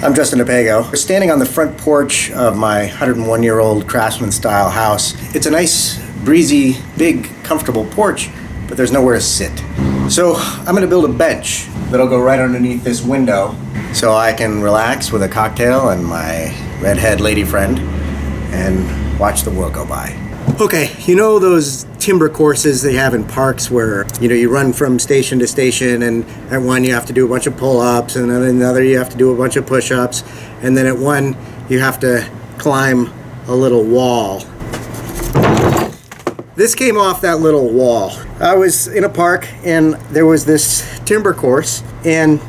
I'm Justin DePago. We're standing on the front porch of my 101-year-old craftsman style house. It's a nice, breezy, big, comfortable porch, but there's nowhere to sit. So I'm gonna build a bench that'll go right underneath this window so I can relax with a cocktail and my redhead lady friend and watch the world go by. Okay, you know those timber courses they have in parks where, you run from station to station, and at one you have to do a bunch of pull-ups, and at another you have to do a bunch of push-ups, and then at one you have to climb a little wall. This came off that little wall. I was in a park and there was this timber course, and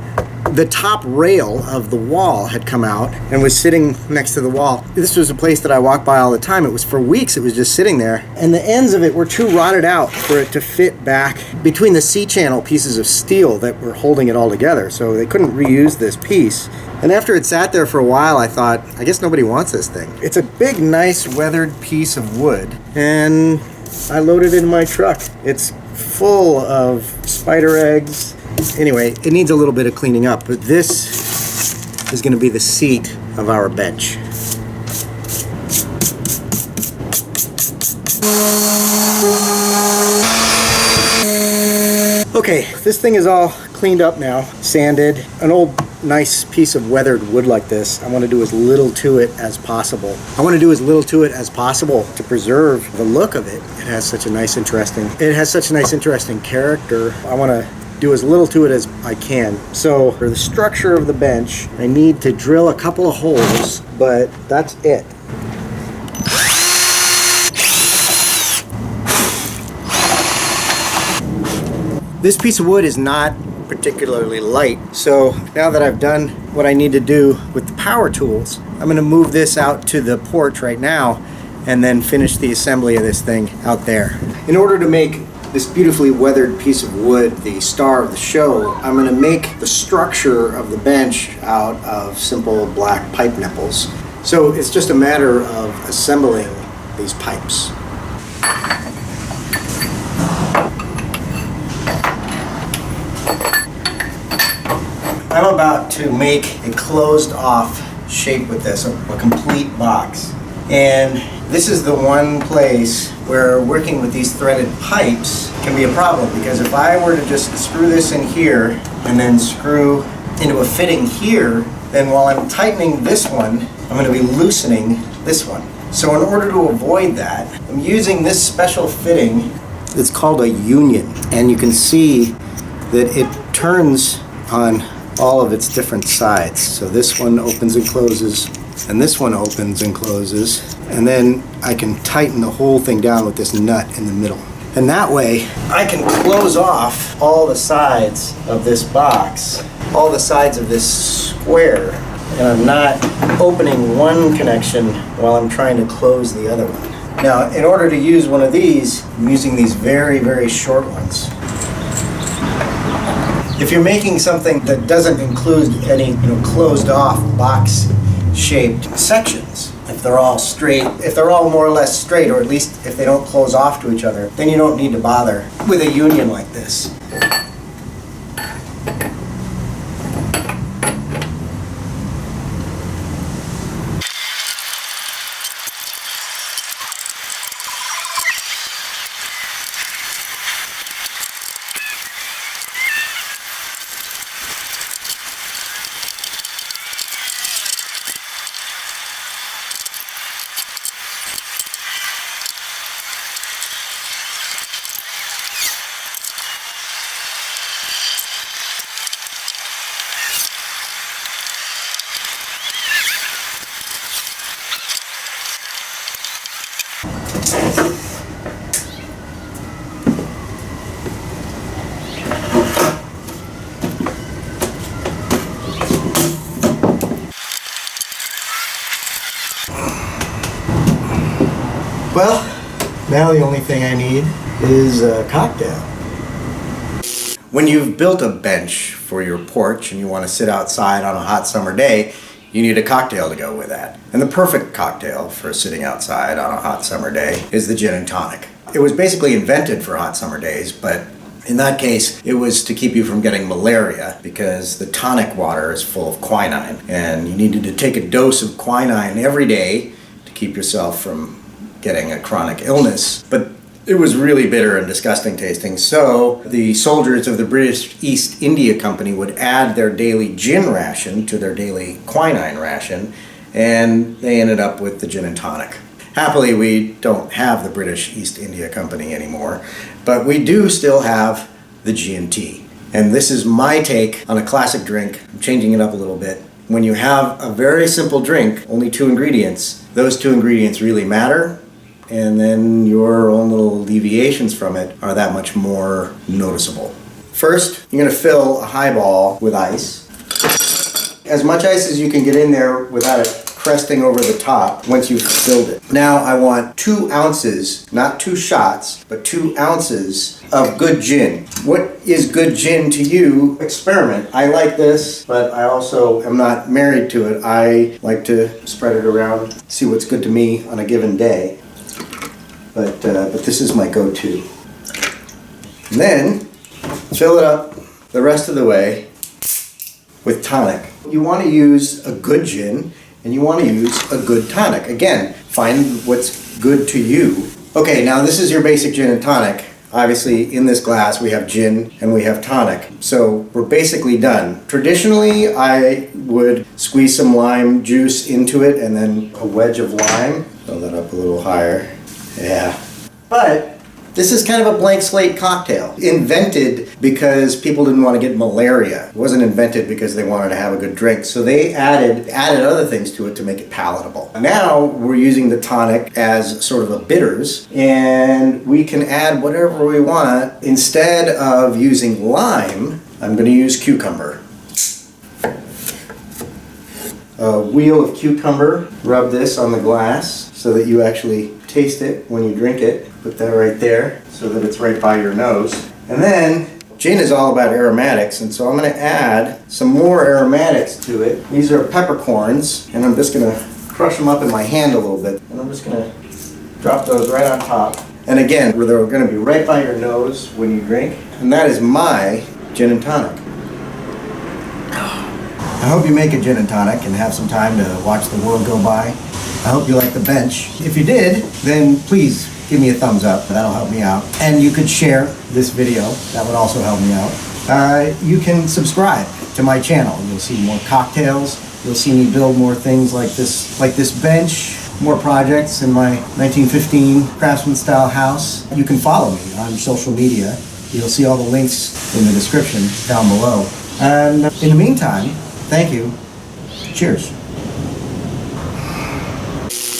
the top rail of the wall had come out and was sitting next to the wall. This was a place that I walked by all the time. It was for weeks, it was just sitting there. And the ends of it were too rotted out for it to fit back between the C-channel pieces of steel that were holding it all together. So they couldn't reuse this piece. And after it sat there for a while, I thought, I guess nobody wants this thing. It's a big, nice, weathered piece of wood. And I loaded it in my truck. It's full of spider eggs. Anyway, it needs a little bit of cleaning up, but this is going to be the seat of our bench. Okay, this thing is all cleaned up now, sanded. An old nice piece of weathered wood like this, I want to do as little to it as possible. I want to do as little to it as possible to preserve the look of it. It has such a nice, interesting character. I want to do as little to it as I can. So for the structure of the bench, I need to drill a couple of holes, but that's it. This piece of wood is not particularly light, so now that I've done what I need to do with the power tools, I'm going to move this out to the porch right now and then finish the assembly of this thing out there. In order to make this beautifully weathered piece of wood the star of the show, I'm going to make the structure of the bench out of simple black pipe nipples. So it's just a matter of assembling these pipes. I'm about to make a closed off shape with this, a complete box. And this is the one place where working with these threaded pipes can be a problem, because if I were to just screw this in here and then screw into a fitting here, then while I'm tightening this one, I'm going to be loosening this one. So in order to avoid that, I'm using this special fitting. It's called a union, and you can see that it turns on all of its different sides. So this one opens and closes, and this one opens and closes, and then I can tighten the whole thing down with this nut in the middle. And that way I can close off all the sides of this box, all the sides of this square, and I'm not opening one connection while I'm trying to close the other one. Now, in order to use one of these, I'm using these very, very short ones. If you're making something that doesn't include any closed off box shaped sections, if they're all straight, if they're all more or less straight, or at least if they don't close off to each other, then you don't need to bother with a union like this. Well, now the only thing I need is a cocktail. When you've built a bench for your porch and you want to sit outside on a hot summer day, you need a cocktail to go with that. And the perfect cocktail for sitting outside on a hot summer day is the Gin and Tonic. It was basically invented for hot summer days, but In that case, it was to keep you from getting malaria because the tonic water is full of quinine, and you needed to take a dose of quinine every day to keep yourself from getting a chronic illness. But it was really bitter and disgusting tasting, so the soldiers of the British East India Company would add their daily gin ration to their daily quinine ration, and they ended up with the gin and tonic. Happily, we don't have the British East India Company anymore, but we do still have the G&T. And this is my take on a classic drink. I'm changing it up a little bit. When you have a very simple drink, only 2 ingredients, those 2 ingredients really matter, and then your own little deviations from it are that much more noticeable. First, you're going to fill a highball with ice. As much ice as you can get in there without it cresting over the top once you've filled it. Now I want 2 ounces, not 2 shots, but 2 ounces of good gin. What is good gin to you? Experiment. I like this, but I also am not married to it. I like to spread it around, see what's good to me on a given day. But this is my go-to. And then fill it up the rest of the way with tonic. You want to use a good gin and you want to use a good tonic. Again, find what's good to you. Okay, now this is your basic gin and tonic. Obviously, in this glass we have gin and we have tonic. So we're basically done. Traditionally, I would squeeze some lime juice into it and then a wedge of lime. Fill that up a little higher. Yeah. But this is kind of a blank slate cocktail. Invented because people didn't want to get malaria. It wasn't invented because they wanted to have a good drink. So they added other things to it to make it palatable. Now we're using the tonic as sort of a bitters, and we can add whatever we want. Instead of using lime, I'm going to use cucumber. A wheel of cucumber. Rub this on the glass so that you actually taste it when you drink it. Put that right there so that it's right by your nose. And then, gin is all about aromatics, and so I'm going to add some more aromatics to it. These are peppercorns, and I'm just going to crush them up in my hand a little bit. And I'm just going to drop those right on top. And again, they're going to be right by your nose when you drink. And that is my gin and tonic. I hope you make a gin and tonic and have some time to watch the world go by. I hope you like the bench. If you did, then please give me a thumbs up. That'll help me out. And you could share this video. That would also help me out. You can subscribe to my channel. You'll see more cocktails. You'll see me build more things like this bench, more projects in my 1915 craftsman style house. You can follow me on social media. You'll see all the links in the description down below. And in the meantime, thank you. Cheers.